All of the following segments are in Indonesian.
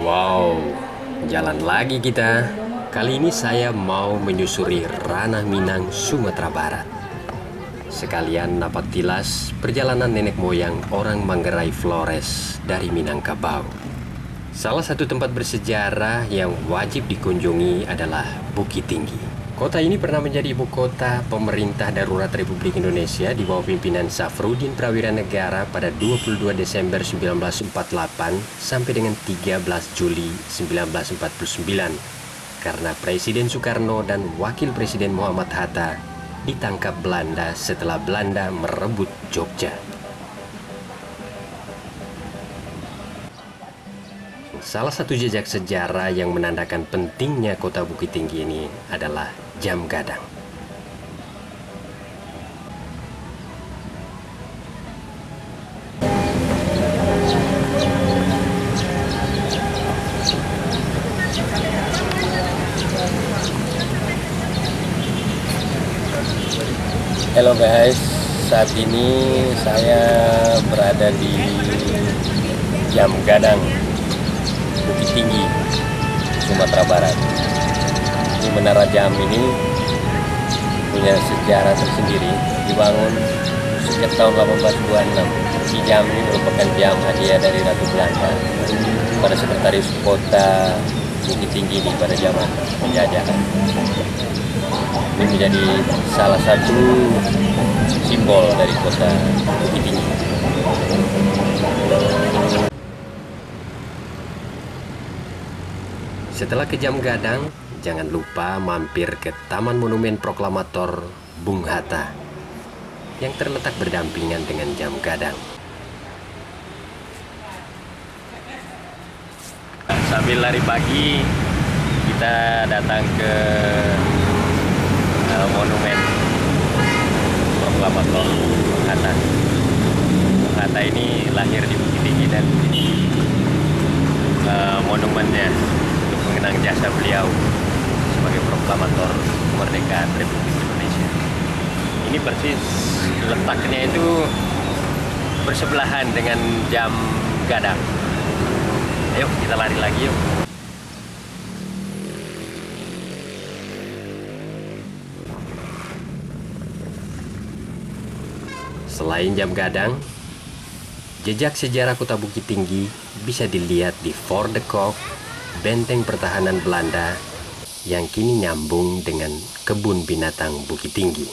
Wow, jalan lagi kita. Kali ini saya mau menyusuri Ranah Minang, Sumatera Barat. Sekalian dapat tilas perjalanan nenek moyang orang Manggarai Flores dari Minangkabau. Salah satu tempat bersejarah yang wajib dikunjungi adalah Bukit Tinggi. Kota ini pernah menjadi ibu kota pemerintah darurat Republik Indonesia di bawah pimpinan Safrudin Prawira Negara pada 22 Desember 1948 sampai dengan 13 Juli 1949 karena Presiden Soekarno dan Wakil Presiden Muhammad Hatta ditangkap Belanda setelah Belanda merebut Jogja. Salah satu jejak sejarah yang menandakan pentingnya kota Bukit Tinggi ini adalah jam gadang. Halo guys, saat ini saya berada di jam gadang Bukit Tinggi, Sumatera Barat. Di menara jam ini punya sejarah tersendiri, dibangun sejak tahun 1826. Si jam ini merupakan jam hadiah dari Ratu Belanda pada sekretaris kota Bukit Tinggi ini pada zaman penjajahan. Ini menjadi salah satu simbol dari kota Bukit Tinggi. Setelah ke jam gadang, jangan lupa mampir ke Taman Monumen Proklamator Bung Hatta yang terletak berdampingan dengan jam gadang. Sambil lari pagi, kita datang ke Monumen Proklamator Bung Hatta. Bung Hatta ini lahir di Bukit Tinggi dan ini monumennya mengenang jasa beliau sebagai proklamator kemerdekaan Republik Indonesia. Ini persis letaknya itu bersebelahan dengan jam gadang. Ayo kita lari lagi yuk. Selain jam gadang, jejak sejarah kota Bukit Tinggi bisa dilihat di Fort de Kock, benteng pertahanan Belanda yang kini nyambung dengan kebun binatang Bukit Tinggi.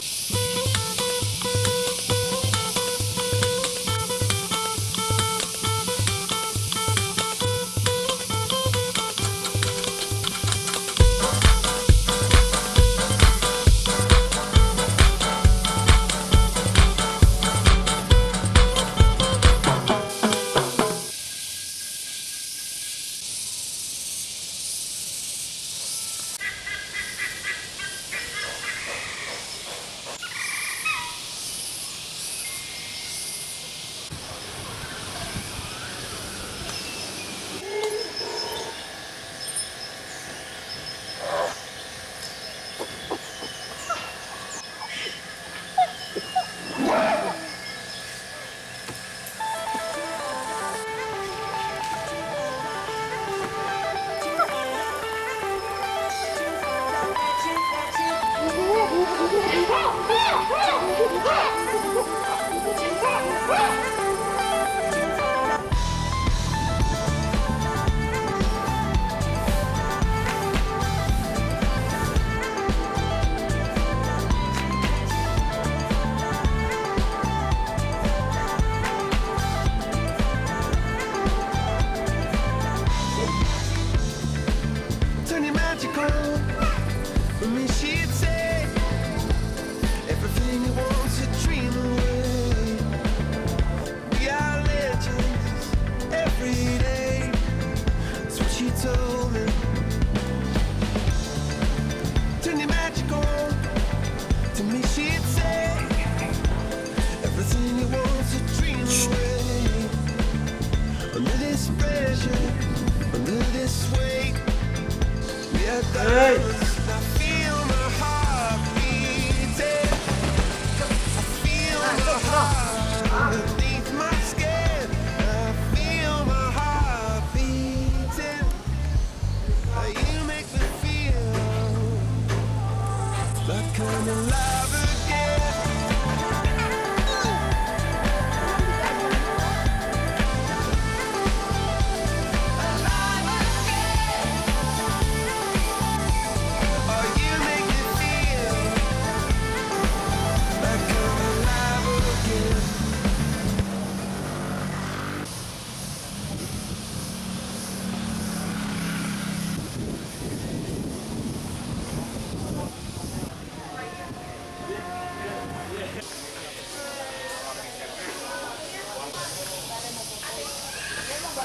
Salah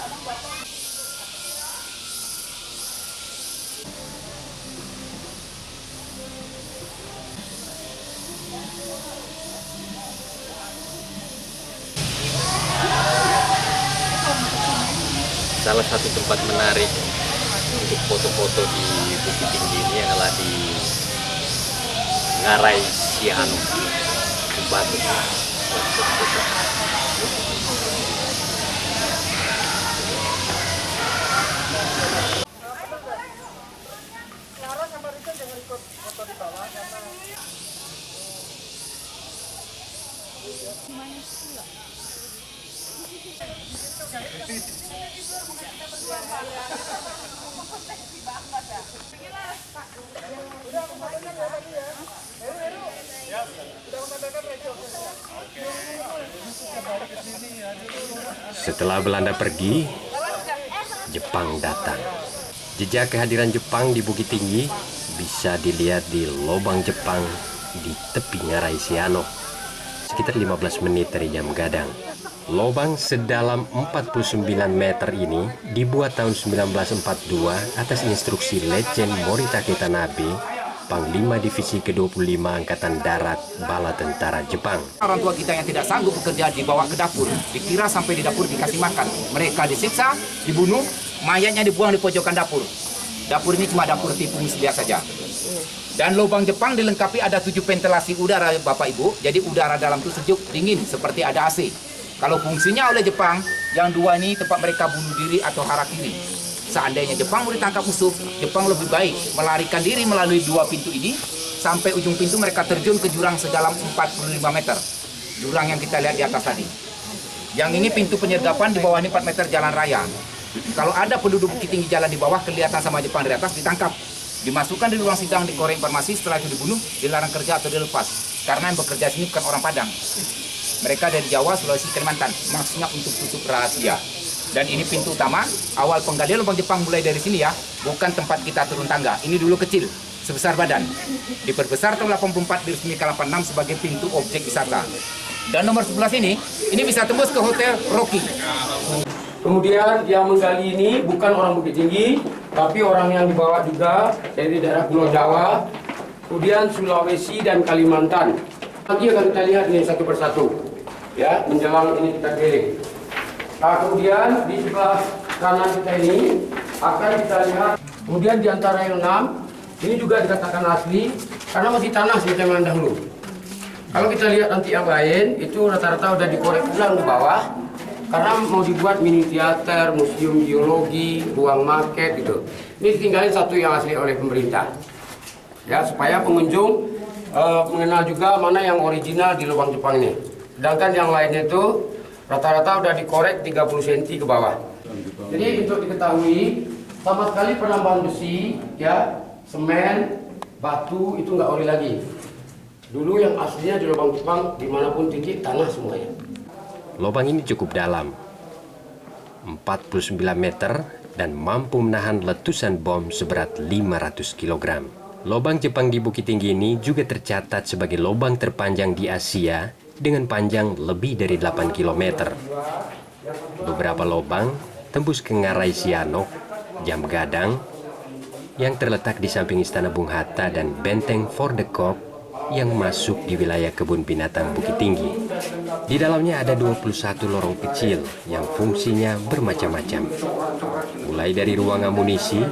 satu tempat menarik untuk foto-foto di Bukit Tinggi ini adalah di Ngarai Sianok, di Batu. Setelah Belanda pergi, Jepang datang. Jejak kehadiran Jepang di Bukit Tinggi bisa dilihat di lobang Jepang di tepi Ngarai Sianok, sekitar 15 menit dari Jam Gadang. Lobang sedalam 49 meter ini dibuat tahun 1942 atas instruksi Letjen Moritake Tanabe, Panglima Divisi ke-25 Angkatan Darat Bala Tentara Jepang. Orang tua kita yang tidak sanggup bekerja dibawa ke dapur, dikira sampai di dapur dikasih makan. Mereka disiksa, dibunuh, mayatnya dibuang di pojokan dapur. Dapur ini cuma dapur tipu biasa saja. Dan lubang Jepang dilengkapi ada 7 ventilasi udara, Bapak Ibu. Jadi udara dalam itu sejuk, dingin, seperti ada AC. Kalau fungsinya oleh Jepang, yang 2 ini tempat mereka bunuh diri atau harakiri. Seandainya Jepang mau ditangkap musuh, Jepang lebih baik melarikan diri melalui 2 pintu ini, sampai ujung pintu mereka terjun ke jurang sedalam 45 meter. Jurang yang kita lihat di atas tadi. Yang ini pintu penyergapan, di bawah ini 4 meter jalan raya. Kalau ada penduduk Bukit Tinggi jalan di bawah, kelihatan sama Jepang di atas, ditangkap. Dimasukkan di ruang sidang, dikorek informasi, setelah itu dibunuh, dilarang kerja atau dilepas. Karena yang bekerja sini bukan orang Padang. Mereka dari Jawa, Sulawesi, Kalimantan. Maksudnya untuk tutup rahasia. Dan ini pintu utama, awal penggalian lubang Jepang mulai dari sini ya, bukan tempat kita turun tangga. Ini dulu kecil, sebesar badan. Diperbesar tahun 84, diresmikan 86 sebagai pintu objek wisata. Dan nomor 11 ini bisa tembus ke Hotel Rocky. Kemudian yang menggali ini bukan orang Bukit Tinggi, tapi orang yang dibawa juga dari daerah Pulau Jawa, kemudian Sulawesi dan Kalimantan. Nanti akan kita lihat ini satu persatu, ya, menjelang ini kita keliling. Nah, kemudian di sebelah kanan kita ini akan kita lihat. Kemudian di antara yang 6 ini juga dikatakan asli karena masih tanah seperti yang dahulu. Kalau kita lihat nanti yang lain itu rata-rata udah dikorek ulang di bawah karena mau dibuat mini teater, museum geologi, ruang market gitu. Ini tinggalin satu yang asli oleh pemerintah, ya, supaya pengunjung mengenal juga mana yang original di lubang Jepang ini. Sedangkan yang lainnya itu rata-rata udah dikorek 30 cm ke bawah. Jadi untuk diketahui, sama sekali penambahan besi, ya, semen, batu itu nggak ori lagi. Dulu yang aslinya di lubang Jepang, dimanapun titik tanah semuanya. Lubang ini cukup dalam, 49 meter, dan mampu menahan letusan bom seberat 500 kg. Lubang Jepang di Bukit Tinggi ini juga tercatat sebagai lubang terpanjang di Asia dengan panjang lebih dari 8 km. Beberapa lubang tembus ke Ngarai Sianok, Jam Gadang, yang terletak di samping Istana Bung Hatta, dan Benteng Fort de Kock yang masuk di wilayah kebun binatang Bukit Tinggi. Di dalamnya ada 21 lorong kecil yang fungsinya bermacam-macam. Mulai dari ruang amunisi,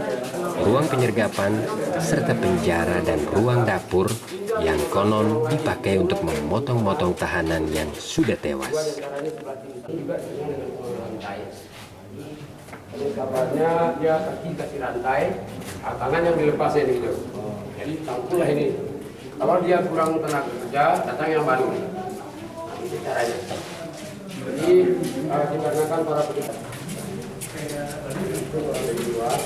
ruang penyergapan, serta penjara dan ruang dapur yang konon dipakai untuk memotong-motong tahanan yang sudah tewas. Kabarnya dia kaki kasih rantai, tangan yang dilepas ini gitu. Jadi tangkulah ini. Kalau dia kurang tenaga kerja, datang yang baru. Nah, ini caranya. Jadi dikarenakan para pekerja itu orang dari luar,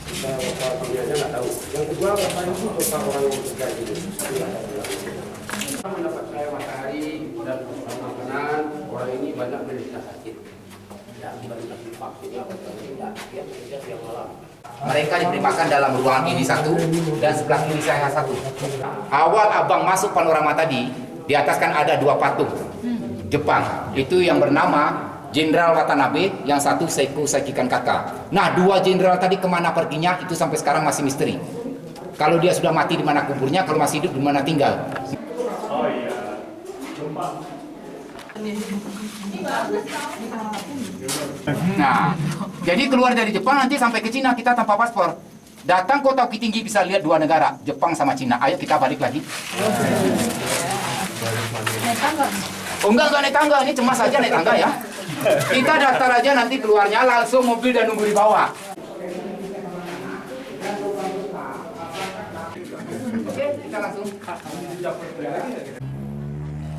kita pemilihannya nggak tahu. Yang kedua, bapak itu total orang yang bekerja di sini. Mendapat saya matahari dan makanan, orang ini banyak menderita sakit. Ya, bukan kasih vaksin apa tidak, dia bekerja siang malam. Mereka diberi makan dalam ruangan ini satu, dan sebelah kiri saya satu. Awal abang masuk panorama tadi, di atas kan ada 2 patung Jepang. Itu yang bernama Jenderal Watanabe, yang satu Seiko Saikikan Kaka. Nah, dua jenderal tadi kemana perginya itu sampai sekarang masih misteri. Kalau dia sudah mati di mana kuburnya, kalau masih hidup di mana tinggal. Nah, jadi keluar dari Jepang nanti sampai ke Cina kita tanpa paspor. Datang Kota Bukit Tinggi bisa lihat dua negara, Jepang sama Cina. Ayo kita balik lagi. Oh enggak naik tangga, ini cuma saja naik tangga ya. Kita daftar aja nanti keluarnya langsung mobil dan nunggu di bawah. Oke, kita langsung.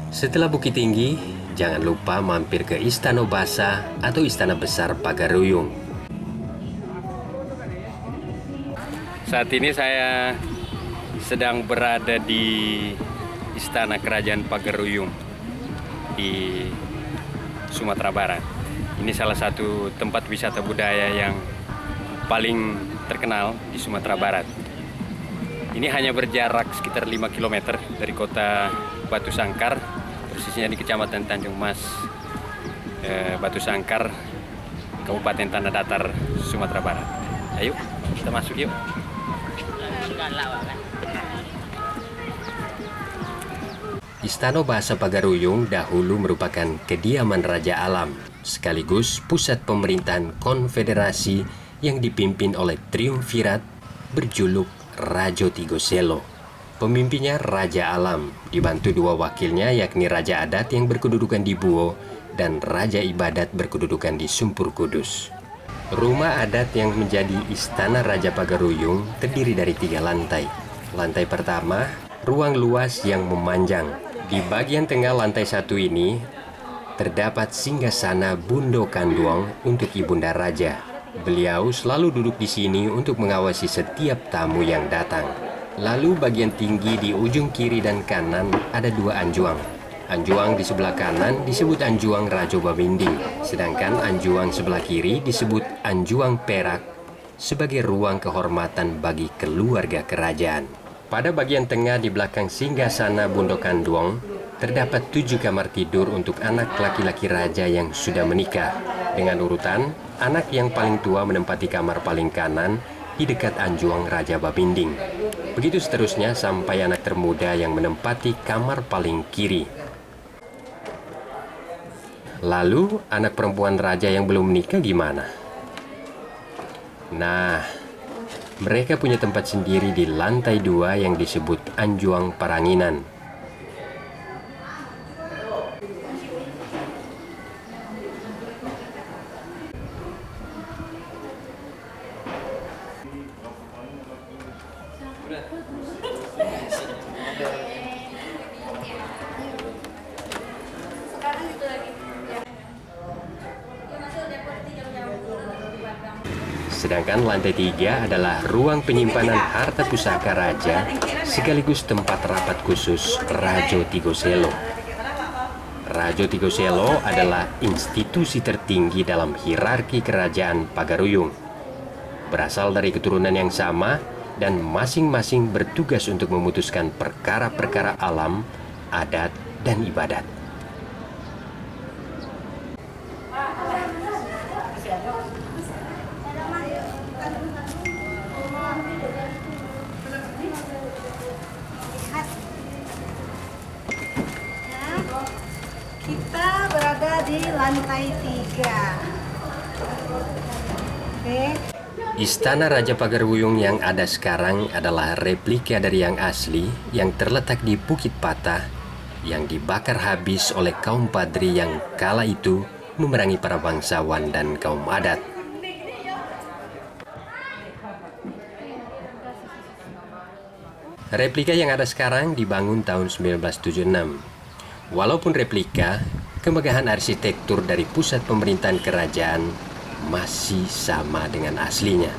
Setelah Bukit Tinggi, jangan lupa mampir ke Istana Basa atau Istana Besar Pagaruyung. Saat ini saya sedang berada di Istana Kerajaan Pagaruyung di Sumatera Barat. Ini salah satu tempat wisata budaya yang paling terkenal di Sumatera Barat. Ini hanya berjarak sekitar 5 km dari kota Batu Sangkar, persisnya di Kecamatan Tanjung Mas, Batu Sangkar, Kabupaten Tanah Datar, Sumatera Barat. Ayo, kita masuk yuk. Istana Basa Pagaruyung dahulu merupakan kediaman Raja Alam, sekaligus pusat pemerintahan konfederasi yang dipimpin oleh triumvirat berjuluk Rajo Tigo Selo. Pemimpinnya Raja Alam, dibantu dua wakilnya yakni Raja Adat yang berkedudukan di Buo dan Raja Ibadat berkedudukan di Sumpur Kudus. Rumah adat yang menjadi Istana Raja Pagaruyung terdiri dari 3 lantai. Lantai pertama, ruang luas yang memanjang. Di bagian tengah lantai 1 ini, terdapat singgasana Bundo Kanduong untuk Ibunda Raja. Beliau selalu duduk di sini untuk mengawasi setiap tamu yang datang. Lalu bagian tinggi di ujung kiri dan kanan ada 2 anjuang. Anjuang di sebelah kanan disebut Anjuang Rajo Babinding, sedangkan anjuang sebelah kiri disebut Anjuang Perak sebagai ruang kehormatan bagi keluarga kerajaan. Pada bagian tengah di belakang singgasana Bundo Kanduong terdapat 7 kamar tidur untuk anak laki-laki raja yang sudah menikah. Dengan urutan, anak yang paling tua menempati kamar paling kanan di dekat Anjuang Raja Babinding. Begitu seterusnya sampai anak termuda yang menempati kamar paling kiri. Lalu, anak perempuan raja yang belum menikah gimana? Nah, mereka punya tempat sendiri di lantai 2 yang disebut Anjuang Paranginan. Sedangkan lantai 3 adalah ruang penyimpanan harta pusaka raja sekaligus tempat rapat khusus Rajo Tigo Selo. Rajo Tigo Selo adalah institusi tertinggi dalam hierarki kerajaan Pagaruyung. Berasal dari keturunan yang sama dan masing-masing bertugas untuk memutuskan perkara-perkara alam, adat, dan ibadat. Kita berada di lantai 3. Oke. Istana Raja Pagaruyung yang ada sekarang adalah replika dari yang asli yang terletak di Bukit Patah yang dibakar habis oleh kaum Padri yang kala itu memerangi para bangsawan dan kaum adat. Replika yang ada sekarang dibangun tahun 1976. Walaupun replika, kemegahan arsitektur dari pusat pemerintahan kerajaan masih sama dengan aslinya.